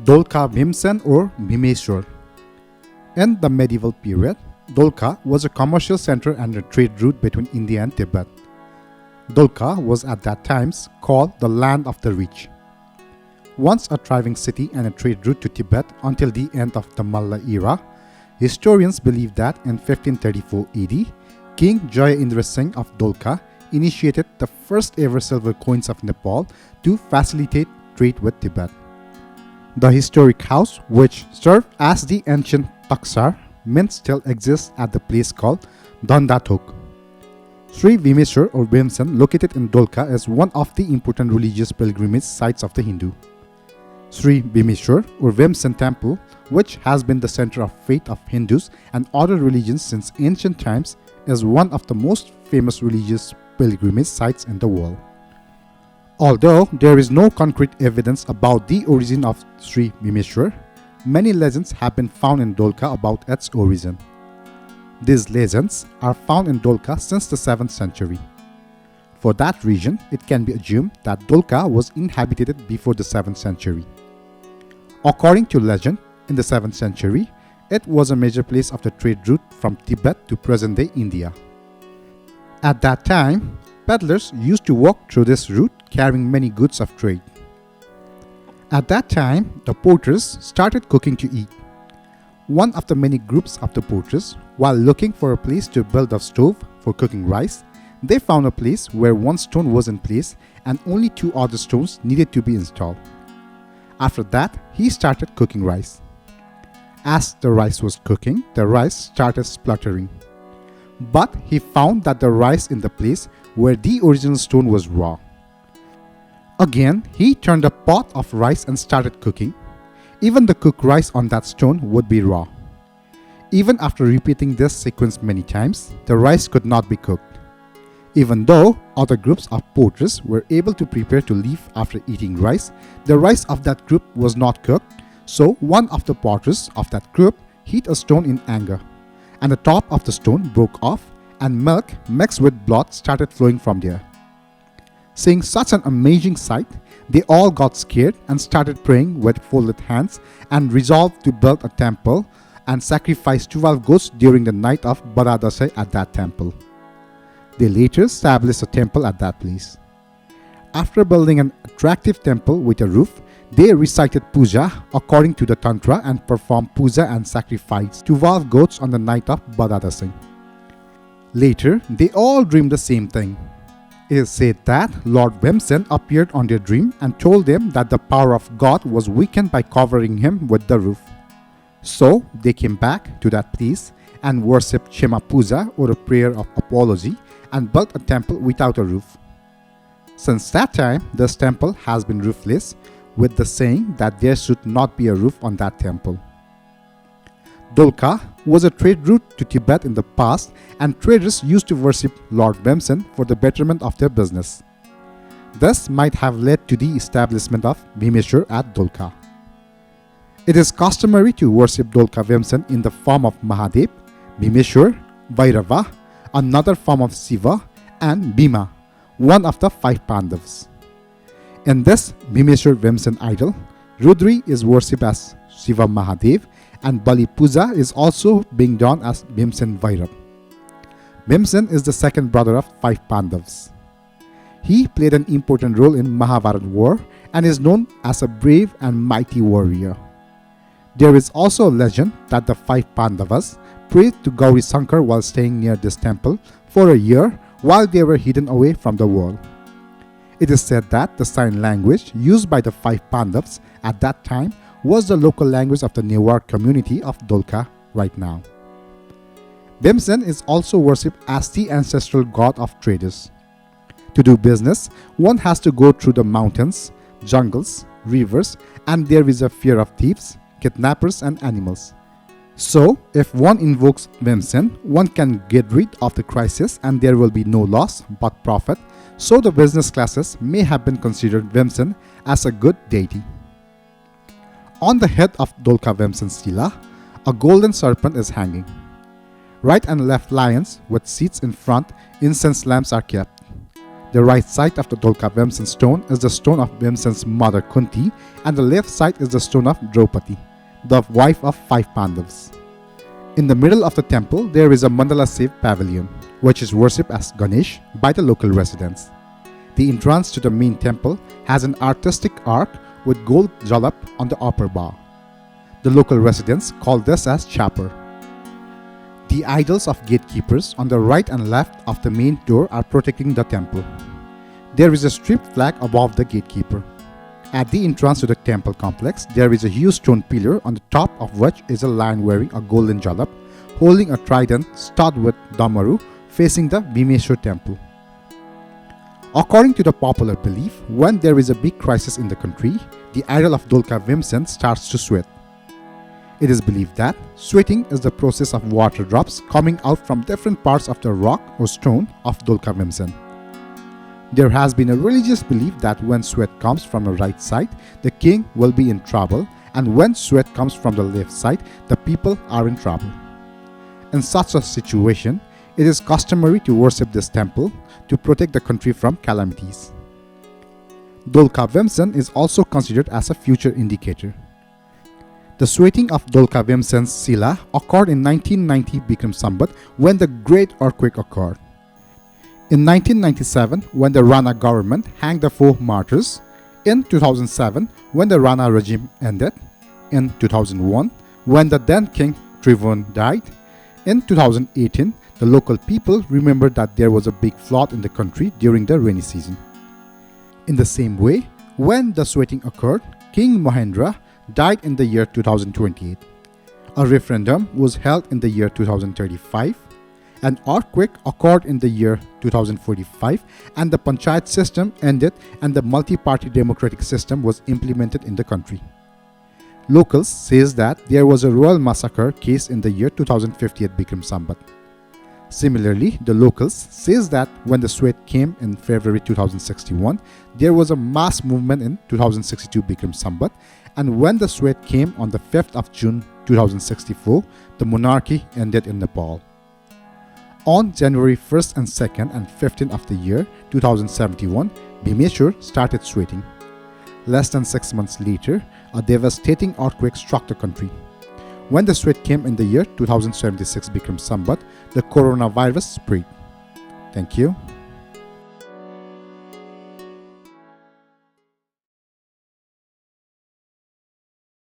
Dolakha Bhimsen or Bhimeshwar. In the medieval period, Dolakha was a commercial center and a trade route between India and Tibet. Dolakha was at that time called the land of the rich. Once a thriving city and a trade route to Tibet until the end of the Malla era, historians believe that in 1534 AD, King Jaya Indra Singh of Dolakha initiated the first ever silver coins of Nepal to facilitate trade with Tibet. The historic house, which served as the ancient Taksar, mint still exists at the place called Dandathok. Sri Bhimeshwar or Bhimsen, located in Dolakha, is one of the important religious pilgrimage sites of the Hindu. Sri Bhimeshwar or Bhimsen temple, which has been the center of faith of Hindus and other religions since ancient times, is one of the most famous religious pilgrimage sites in the world. Although there is no concrete evidence about the origin of Sri Bhimeshwar, many legends have been found in Dolakha about its origin. These legends are found in Dolakha since the 7th century. For that reason, it can be assumed that Dolakha was inhabited before the 7th century. According to legend, in the 7th century, it was a major place of the trade route from Tibet to present-day India. At that time, peddlers used to walk through this route carrying many goods of trade. At that time, the porters started cooking to eat. One of the many groups of the porters, while looking for a place to build a stove for cooking rice, they found a place where one stone was in place and only 2 other stones needed to be installed. After that, he started cooking rice. As the rice was cooking, the rice started spluttering. But he found that the rice in the place where the original stone was raw. Again, he turned a pot of rice and started cooking. Even the cooked rice on that stone would be raw. Even after repeating this sequence many times, the rice could not be cooked. Even though other groups of porters were able to prepare to leave after eating rice, the rice of that group was not cooked, so one of the porters of that group hit a stone in anger, and the top of the stone broke off and milk mixed with blood started flowing from there. Seeing such an amazing sight, they all got scared and started praying with folded hands and resolved to build a temple and sacrifice 12 goats during the night of Baradasai at that temple. They later established a temple at that place. After building an attractive temple with a roof, they recited puja according to the Tantra and performed puja and sacrificed 12 goats on the night of Baradasai. Later, they all dreamed the same thing. It is said that Lord Bhimsen appeared on their dream and told them that the power of God was weakened by covering him with the roof. So they came back to that place and worshipped Shema Puja or a prayer of apology and built a temple without a roof. Since that time, this temple has been roofless, with the saying that there should not be a roof on that temple. Dolakha was a trade route to Tibet in the past, and traders used to worship Lord Bhimsen for the betterment of their business. This might have led to the establishment of Bhimeshwar at Dolakha. It is customary to worship Dolakha Bhimsen in the form of Mahadev, Bhimeshwar, Bhairava, another form of Shiva, and Bhima, one of the 5 Pandavas. In this Bhimeshwar Bhimsen idol, Rudri is worshipped as Shiva Mahadev, and Bali Puja is also being done as Bhimsen Vairav. Bhimsen is the second brother of 5 Pandavas. He played an important role in Mahabharata war and is known as a brave and mighty warrior. There is also a legend that the 5 Pandavas prayed to Gauri Shankar while staying near this temple for a year while they were hidden away from the world. It is said that the sign language used by the 5 Pandavas at that time was the local language of the Newar community of Dolakha right now. Bhimsen is also worshipped as the ancestral god of traders. To do business, one has to go through the mountains, jungles, rivers, and there is a fear of thieves, kidnappers, and animals. So, if one invokes Bhimsen, one can get rid of the crisis and there will be no loss but profit, so the business classes may have been considered Bhimsen as a good deity. On the head of Dolakha Bhimsen Stela, a golden serpent is hanging. Right and left lions with seats in front, incense lamps are kept. The right side of the Dolakha Bhimsen stone is the stone of Bhimsen's mother Kunti, and the left side is the stone of Draupadi, the wife of 5 Pandavas. In the middle of the temple, there is a mandala-shaped pavilion, which is worshipped as Ganesh by the local residents. The entrance to the main temple has an artistic arc with gold jalap on the upper bar. The local residents call this as chapar. The idols of gatekeepers on the right and left of the main door are protecting the temple. There is a striped flag above the gatekeeper. At the entrance to the temple complex, there is a huge stone pillar on the top of which is a lion wearing a golden jalap, holding a trident studded with damaru, facing the Bhimeshwar temple. According to the popular belief, when there is a big crisis in the country, the idol of Dolakha Bhimsen starts to sweat. It is believed that sweating is the process of water drops coming out from different parts of the rock or stone of Dolakha Bhimsen. There has been a religious belief that when sweat comes from the right side, the king will be in trouble, and when sweat comes from the left side, the people are in trouble. In such a situation, it is customary to worship this temple to protect the country from calamities. Dolakha Bhimsen is also considered as a future indicator. The sweating of Dolakha Bhimsen's Sila occurred in 1990 Bikram Sambat when the Great Earthquake occurred. In 1997, when the Rana government hanged the 4 martyrs, in 2007, when the Rana regime ended, in 2001, when the then King Tribhuvan died, in 2018, the local people remembered that there was a big flood in the country during the rainy season. In the same way, when the sweating occurred, King Mahendra died in the year 2028. A referendum was held in the year 2035. An earthquake occurred in the year 2045, and the panchayat system ended and the multi-party democratic system was implemented in the country. Locals says that there was a royal massacre case in the year 2050 at Bikram Sambat. Similarly, the locals says that when the sweat came in February 2061, there was a mass movement in 2062 Bikram Sambat, and when the sweat came on the 5th of June 2064, the monarchy ended in Nepal. On January 1st and 2nd and 15th of the year 2071, Bhimeshwar started sweating. Less than 6 months later, a devastating earthquake struck the country. When the sweat came in the year 2076 Bikram Sambat, the coronavirus spread. Thank you.